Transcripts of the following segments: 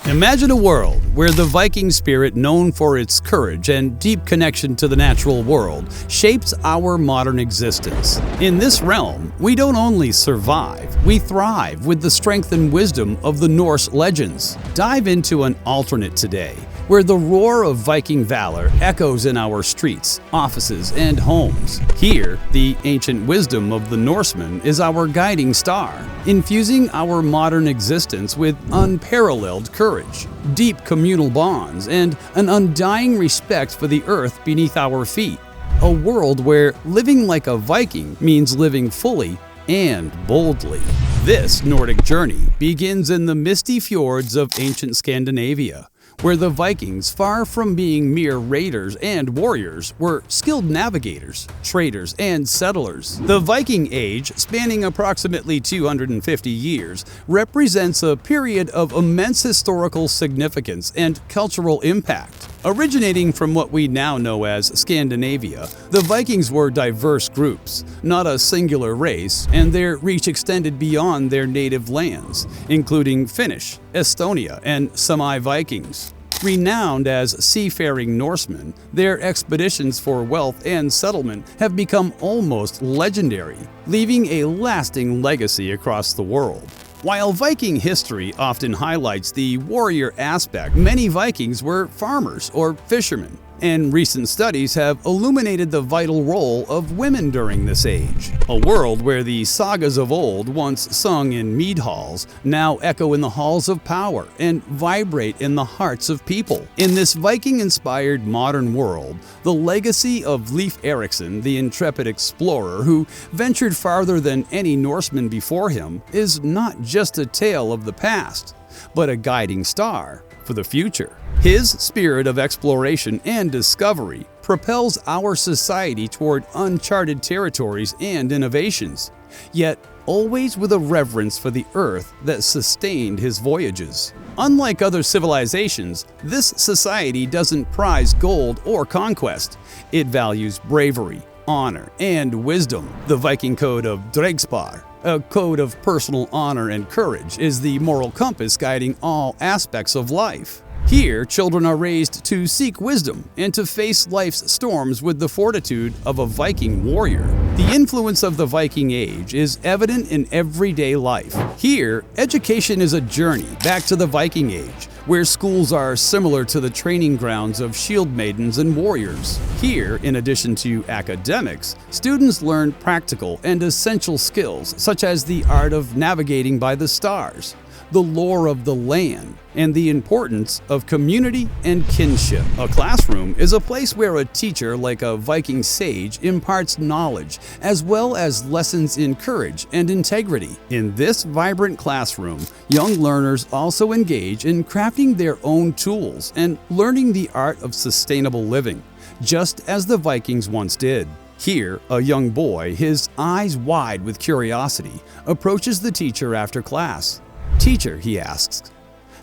Imagine a world where the Viking spirit, known for its courage and deep connection to the natural world, shapes our modern existence. In this realm, we don't only survive, we thrive with the strength and wisdom of the Norse legends. Dive into an alternate today, where the roar of Viking valor echoes in our streets, offices, and homes. Here, the ancient wisdom of the Norsemen is our guiding star, infusing our modern existence with unparalleled courage, deep communal bonds, and an undying respect for the earth beneath our feet. A world where living like a Viking means living fully and boldly. This Nordic journey begins in the misty fjords of ancient Scandinavia, where the Vikings, far from being mere raiders and warriors, were skilled navigators, traders, and settlers. The Viking Age, spanning approximately 250 years, represents a period of immense historical significance and cultural impact. Originating from what we now know as Scandinavia, the Vikings were diverse groups, not a singular race, and their reach extended beyond their native lands, including Finnish, Estonia, and Sami-Vikings. Renowned as seafaring Norsemen, their expeditions for wealth and settlement have become almost legendary, leaving a lasting legacy across the world. While Viking history often highlights the warrior aspect, many Vikings were farmers or fishermen, and recent studies have illuminated the vital role of women during this age. A world where the sagas of old, once sung in mead halls, now echo in the halls of power and vibrate in the hearts of people. In this Viking-inspired modern world, the legacy of Leif Erikson, the intrepid explorer who ventured farther than any Norseman before him, is not just a tale of the past, but a guiding star for the future. His spirit of exploration and discovery propels our society toward uncharted territories and innovations, yet always with a reverence for the earth that sustained his voyages. Unlike other civilizations, this society doesn't prize gold or conquest. It values bravery, honor, and wisdom. The Viking code of Dregspar, a code of personal honor and courage, is the moral compass guiding all aspects of life. Here, children are raised to seek wisdom and to face life's storms with the fortitude of a Viking warrior. The influence of the Viking Age is evident in everyday life. Here, education is a journey back to the Viking Age, where schools are similar to the training grounds of shield maidens and warriors. Here, in addition to academics, students learn practical and essential skills such as the art of navigating by the stars, the lore of the land, and the importance of community and kinship. A classroom is a place where a teacher, like a Viking sage, imparts knowledge, as well as lessons in courage and integrity. In this vibrant classroom, young learners also engage in crafting their own tools and learning the art of sustainable living, just as the Vikings once did. Here, a young boy, his eyes wide with curiosity, approaches the teacher after class. "Teacher," he asks,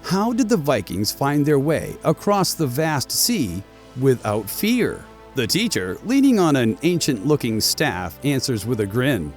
"how did the Vikings find their way across the vast sea without fear?" The teacher, leaning on an ancient-looking staff, answers with a grin.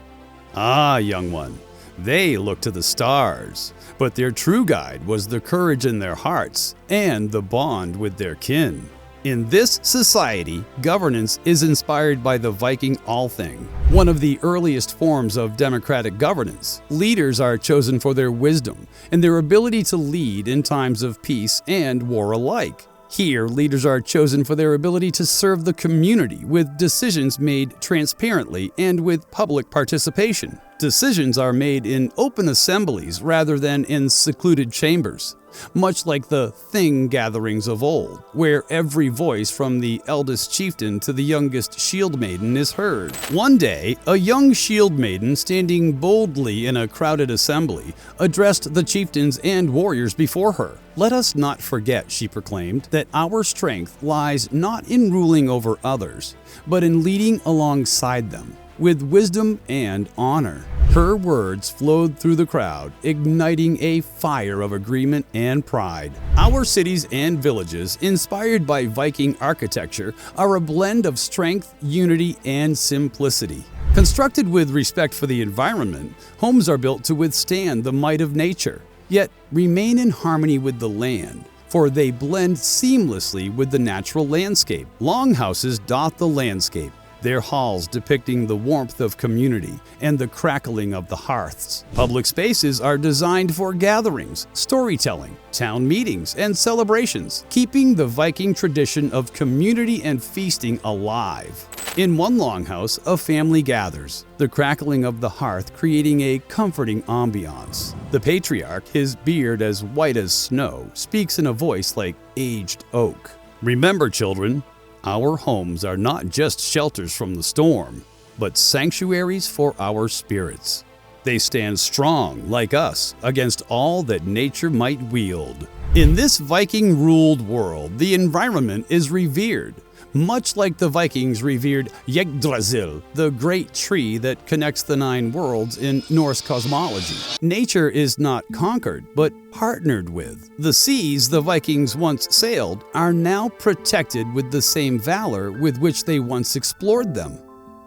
"Ah, young one, they looked to the stars, but their true guide was the courage in their hearts and the bond with their kin." In this society, governance is inspired by the Viking Althing, one of the earliest forms of democratic governance. Leaders are chosen for their wisdom and their ability to lead in times of peace and war alike. Here, leaders are chosen for their ability to serve the community with decisions made transparently and with public participation. Decisions are made in open assemblies rather than in secluded chambers, much like the Thing gatherings of old, where every voice from the eldest chieftain to the youngest shield maiden is heard. One day, a young shield maiden, standing boldly in a crowded assembly, addressed the chieftains and warriors before her. "Let us not forget," she proclaimed, "that our strength lies not in ruling over others, but in leading alongside them, with wisdom and honor." Her words flowed through the crowd, igniting a fire of agreement and pride. Our cities and villages, inspired by Viking architecture, are a blend of strength, unity, and simplicity. Constructed with respect for the environment, homes are built to withstand the might of nature, yet remain in harmony with the land, for they blend seamlessly with the natural landscape. Longhouses dot the landscape, their halls depicting the warmth of community and the crackling of the hearths. Public spaces are designed for gatherings, storytelling, town meetings, and celebrations, keeping the Viking tradition of community and feasting alive. In one longhouse, a family gathers, the crackling of the hearth creating a comforting ambiance. The patriarch, his beard as white as snow, speaks in a voice like aged oak. Remember, children, our homes are not just shelters from the storm, but sanctuaries for our spirits. They stand strong, like us, against all that nature might wield. In this Viking-ruled world, the environment is revered, much like the Vikings revered Yggdrasil, the great tree that connects the 9 worlds in Norse cosmology. Nature is not conquered, but partnered with. The seas the Vikings once sailed are now protected with the same valor with which they once explored them.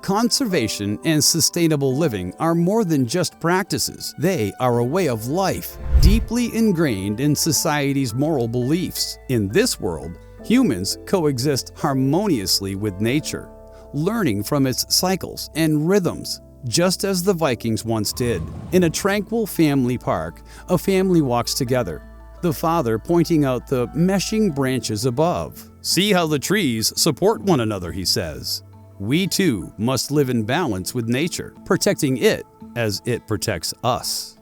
Conservation and sustainable living are more than just practices. They are a way of life, deeply ingrained in society's moral beliefs. In this world, humans coexist harmoniously with nature, learning from its cycles and rhythms, just as the Vikings once did. In a tranquil family park, a family walks together, the father pointing out the meshing branches above. "See how the trees support one another," he says. "We too must live in balance with nature, protecting it as it protects us."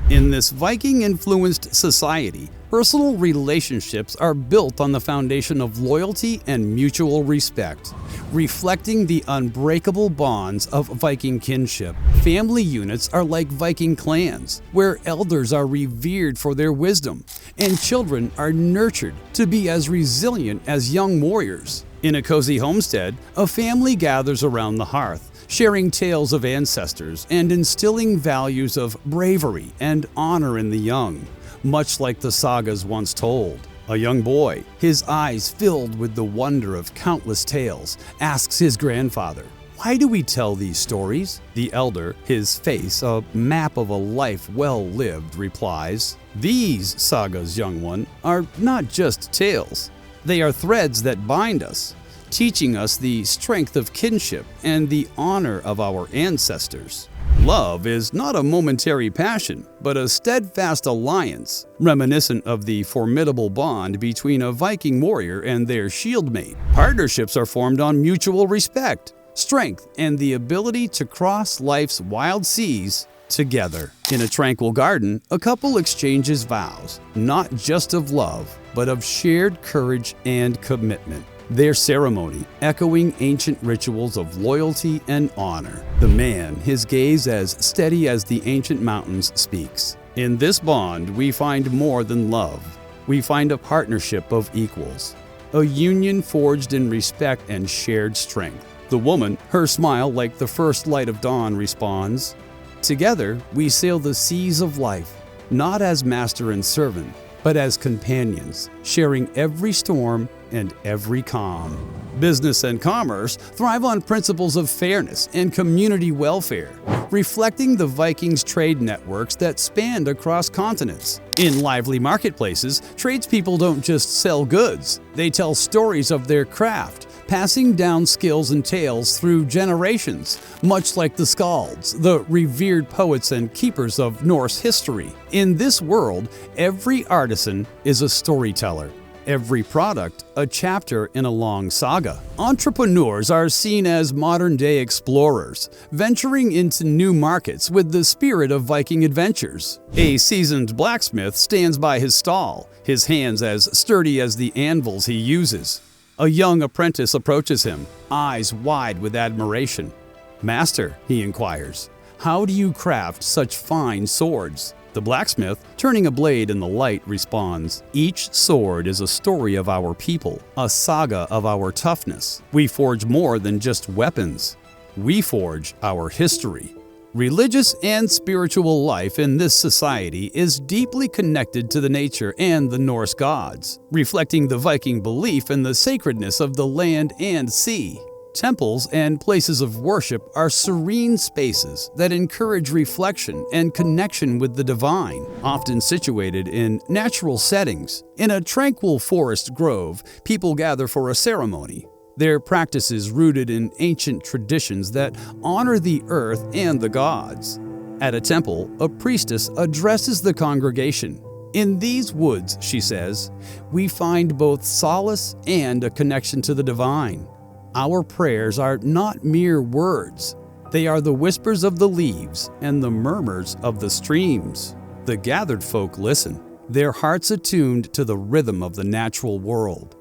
In this Viking-influenced society, personal relationships are built on the foundation of loyalty and mutual respect, reflecting the unbreakable bonds of Viking kinship. Family units are like Viking clans, where elders are revered for their wisdom, and children are nurtured to be as resilient as young warriors. In a cozy homestead, a family gathers around the hearth, sharing tales of ancestors and instilling values of bravery and honor in the young, much like the sagas once told. A young boy, his eyes filled with the wonder of countless tales, asks his grandfather, "Why do we tell these stories?" The elder, his face a map of a life well lived, replies, "These sagas, young one, are not just tales. They are threads that bind us, teaching us the strength of kinship and the honor of our ancestors. Love is not a momentary passion, but a steadfast alliance, reminiscent of the formidable bond between a Viking warrior and their shieldmate. Partnerships are formed on mutual respect, strength, and the ability to cross life's wild seas together. In a tranquil garden, a couple exchanges vows, not just of love, but of shared courage and commitment. Their ceremony echoing ancient rituals of loyalty and honor. The man, his gaze as steady as the ancient mountains, speaks. In this bond, we find more than love. We find a partnership of equals, a union forged in respect and shared strength. The woman, her smile like the first light of dawn, responds, "Together, we sail the seas of life, not as master and servant, but as companions, sharing every storm and every calm." Business and commerce thrive on principles of fairness and community welfare, reflecting the Vikings' trade networks that spanned across continents. In lively marketplaces, tradespeople don't just sell goods, they tell stories of their craft, passing down skills and tales through generations, much like the Skalds, the revered poets and keepers of Norse history. In this world, every artisan is a storyteller, every product a chapter in a long saga. Entrepreneurs are seen as modern-day explorers, venturing into new markets with the spirit of Viking adventures. A seasoned blacksmith stands by his stall, his hands as sturdy as the anvils he uses. A young apprentice approaches him, eyes wide with admiration. "Master," he inquires, "how do you craft such fine swords?" The blacksmith, turning a blade in the light, responds, "Each sword is a story of our people, a saga of our toughness. We forge more than just weapons. We forge our history." Religious and spiritual life in this society is deeply connected to the nature and the Norse gods, reflecting the Viking belief in the sacredness of the land and sea. Temples and places of worship are serene spaces that encourage reflection and connection with the divine, often situated in natural settings. In a tranquil forest grove, people gather for a ceremony. Their practices rooted in ancient traditions that honor the earth and the gods. At a temple, a priestess addresses the congregation. "In these woods," she says, "we find both solace and a connection to the divine. Our prayers are not mere words. They are the whispers of the leaves and the murmurs of the streams." The gathered folk listen, their hearts attuned to the rhythm of the natural world,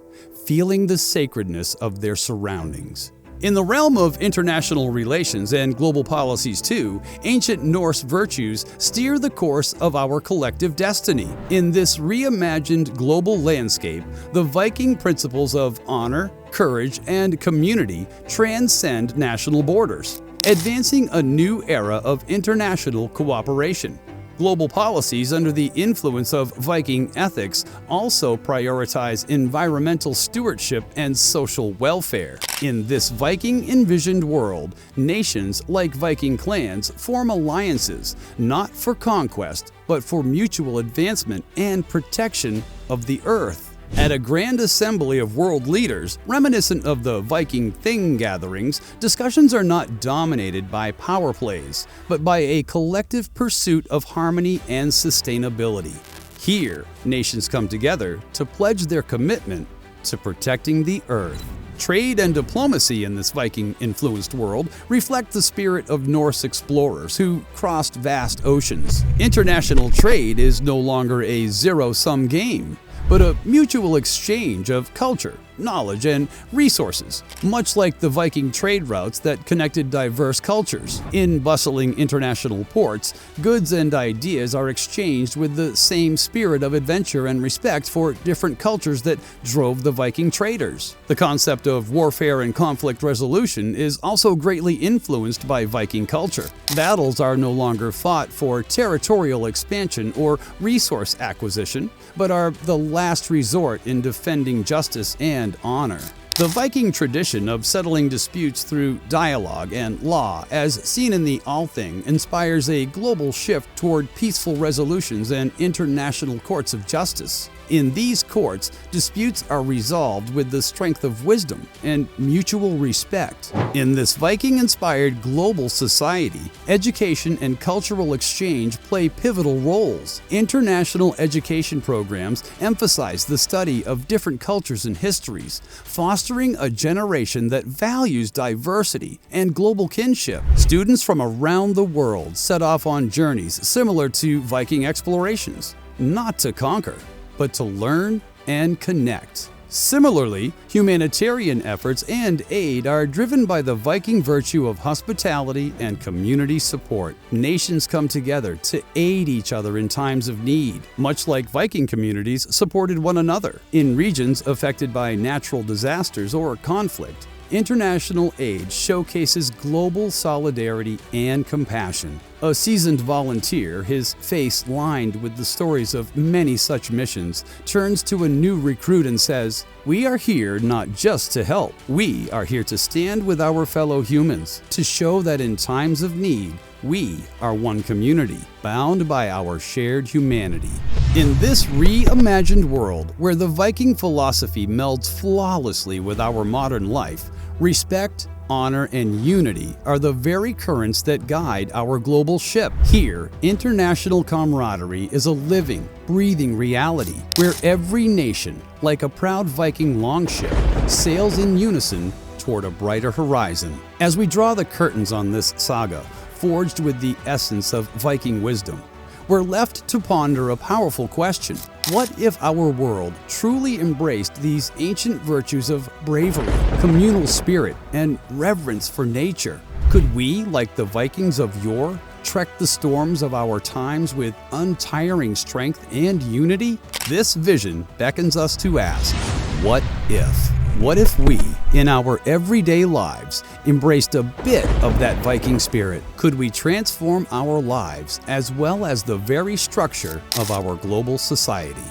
feeling the sacredness of their surroundings. In the realm of international relations and global policies too, ancient Norse virtues steer the course of our collective destiny. In this reimagined global landscape, the Viking principles of honor, courage, and community transcend national borders, advancing a new era of international cooperation. Global policies under the influence of Viking ethics also prioritize environmental stewardship and social welfare. In this Viking-envisioned world, nations like Viking clans form alliances, not for conquest, but for mutual advancement and protection of the earth. At a grand assembly of world leaders, reminiscent of the Viking Thing gatherings, discussions are not dominated by power plays, but by a collective pursuit of harmony and sustainability. Here, nations come together to pledge their commitment to protecting the earth. Trade and diplomacy in this Viking-influenced world reflect the spirit of Norse explorers who crossed vast oceans. International trade is no longer a zero-sum game, but a mutual exchange of culture, knowledge, and resources, much like the Viking trade routes that connected diverse cultures. In bustling international ports, goods and ideas are exchanged with the same spirit of adventure and respect for different cultures that drove the Viking traders. The concept of warfare and conflict resolution is also greatly influenced by Viking culture. Battles are no longer fought for territorial expansion or resource acquisition, but are the last resort in defending justice and honor. The Viking tradition of settling disputes through dialogue and law, as seen in the Althing, inspires a global shift toward peaceful resolutions and international courts of justice. In these courts, disputes are resolved with the strength of wisdom and mutual respect. In this Viking-inspired global society, education and cultural exchange play pivotal roles. International education programs emphasize the study of different cultures and histories, fostering a generation that values diversity and global kinship. Students from around the world set off on journeys similar to Viking explorations, not to conquer, but to learn and connect. Similarly, humanitarian efforts and aid are driven by the Viking virtue of hospitality and community support. Nations come together to aid each other in times of need, much like Viking communities supported one another. In regions affected by natural disasters or conflict, international aid showcases global solidarity and compassion. A seasoned volunteer, his face lined with the stories of many such missions, turns to a new recruit and says, "We are here not just to help. We are here to stand with our fellow humans, to show that in times of need, we are one community, bound by our shared humanity." In this reimagined world, where the Viking philosophy melds flawlessly with our modern life, respect, honor, and unity are the very currents that guide our global ship. Here, international camaraderie is a living, breathing reality, where every nation, like a proud Viking longship, sails in unison toward a brighter horizon. As we draw the curtains on this saga, forged with the essence of Viking wisdom, we're left to ponder a powerful question. What if our world truly embraced these ancient virtues of bravery, communal spirit, and reverence for nature? Could we, like the Vikings of yore, trek the storms of our times with untiring strength and unity? This vision beckons us to ask, what if? What if we, in our everyday lives, embraced a bit of that Viking spirit? Could we transform our lives as well as the very structure of our global society?